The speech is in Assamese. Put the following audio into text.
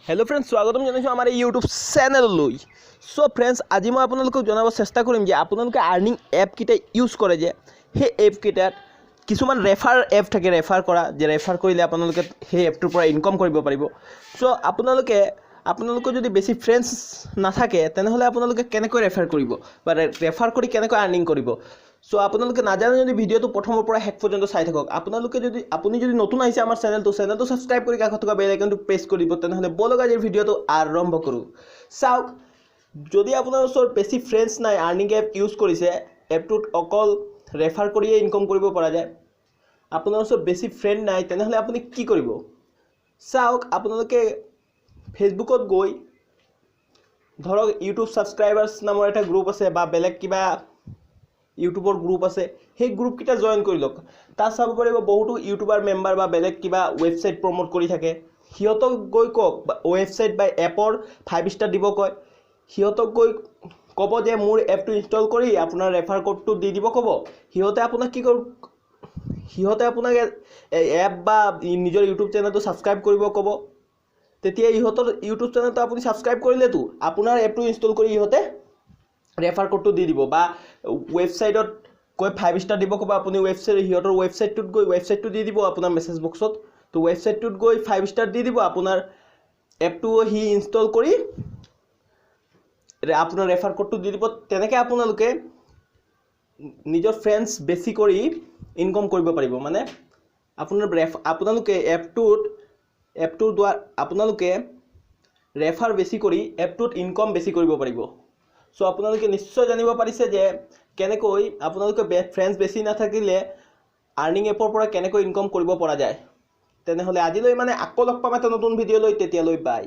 हेलो फ्रेंड्स स्वागतम जानाइছো আমাৰ এই ইউটিউব চেনেললৈ। সো फ्रेंड्स আজি মই আপোনালোকক জনাব চেষ্টা কৰিম যে আপোনালোকে আৰ্নিং এপ কিটা ইউজ কৰে যে সেই এপ কিটাত কিছুমান ৰেফাৰ এপ থাকে ৰেফাৰ কৰা যে ৰেফাৰ কৰিলে আপোনালোকে সেই এপটোৰ পৰা ইনকাম কৰিব পাৰিব। সো আপোনালোকৰ যদি বেছি ফ্ৰেন্ডছ নাথাকে তেনেহলে আপোনালোকে কেনেকৈ ৰেফাৰ কৰিব বা ৰেফাৰ কৰি কেনেকৈ আৰ্নিং কৰিব। সো আপোনালোকে নাজানে যদি ভিডিওটো প্ৰথমৰ পৰা শেষ পৰ্যন্ত চাই থাকক। আপুনি যদি নতুন আহিছে আমাৰ চেনেলটো সাবস্ক্ৰাইব কৰি কাষত থকা বেল আইকনটো প্ৰেছ কৰিব তেনেহলে বলক আজিৰ ভিডিওটো আৰম্ভ কৰো। চাওক যদি আপোনাৰ ওচৰত বেছি ফ্ৰেন্ডছ নাই আৰ্নিং এপ ইউজ কৰিছে এপটোত অকল ৰেফাৰ কৰিয়ে ইনকাম কৰিব পৰা যায় আপোনাৰ ওচৰত বেছি ফ্ৰেন্ড নাই তেনেহলে আপুনি কি কৰিব। চাওক আপোনালোকে ফেসবুকত গৈ ধৰক ইউটিউব সাবস্ক্ৰাইবাৰ্স নামৰ এটা গ্ৰুপ আছে বা বেলেগ কিবা ইউটিউবৰ গ্ৰুপ আছে সেই গ্ৰুপ কিটা জয়েন কৰি লওক। তাত চাব পাৰিব বহুতো ইউটিউবাৰ মেম্বাৰ বা বেলেগ কিবা ওয়েবসাইট প্ৰমোট কৰি থাকে হিয়তক গৈ কক ওয়েবসাইট বা এপৰ 5 স্টাৰ দিব কয় হিয়তক গৈ কব যে মোৰ এপটো ইনষ্টল কৰি আপোনাৰ ৰেফাৰ কোডটো দি দিব কব হিয়তে আপোনাক কি কৰ হিয়তে আপোনাক এপ বা নিজৰ ইউটিউব চেনেলটো সাবস্ক্ৰাইব কৰিব কব তেতিয়া ইহতৰ ইউটিউব চেনেলটো আপুনি সাবস্ক্ৰাইব কৰিলেতো আপোনাৰ এপটো ইনষ্টল কৰি ইহতে ৰেফাৰ কোডটো দি দিব বা ওয়েবসাইটত কৈ 5 স্টাৰ দিব কব আপুনি ওয়েবসাইট হিয়তৰ ওয়েবসাইটটোত গৈ ওয়েবসাইটটো দি দিব আপোনাৰ মেসেজ বক্সত তো ওয়েবসাইটটোত গৈ 5 স্টাৰ দি দিব আপোনাৰ এপটো হি ইনষ্টল কৰি আপোনাৰ ৰেফাৰ কোডটো দি দিব তেনেকৈ আপোনালোকে নিজৰ ফ্ৰেন্ডছ বেছি কৰি ইনকাম কৰিব পাৰিব। মানে আপোনালোকে এপটোৰ দ্বাৰা আপোনালোকে ৰেফাৰ বেছি কৰি এপটোত ইনকাম বেছি কৰিব পাৰিব। সো আপোনালোকে নিশ্চয় জানিব পাৰিছে যে কেনেকৈ আপোনালোকে ফ্ৰেন্ডছ বেছি নাথাকিলে আৰ্নিং এপৰ পৰা কেনেকৈ ইনকাম কৰিব পৰা যায়। তেনেহলে আজিলৈ মানে আকৌ লগ পাম এটা নতুন ভিডিও লৈ তেতিয়ালৈ বাই।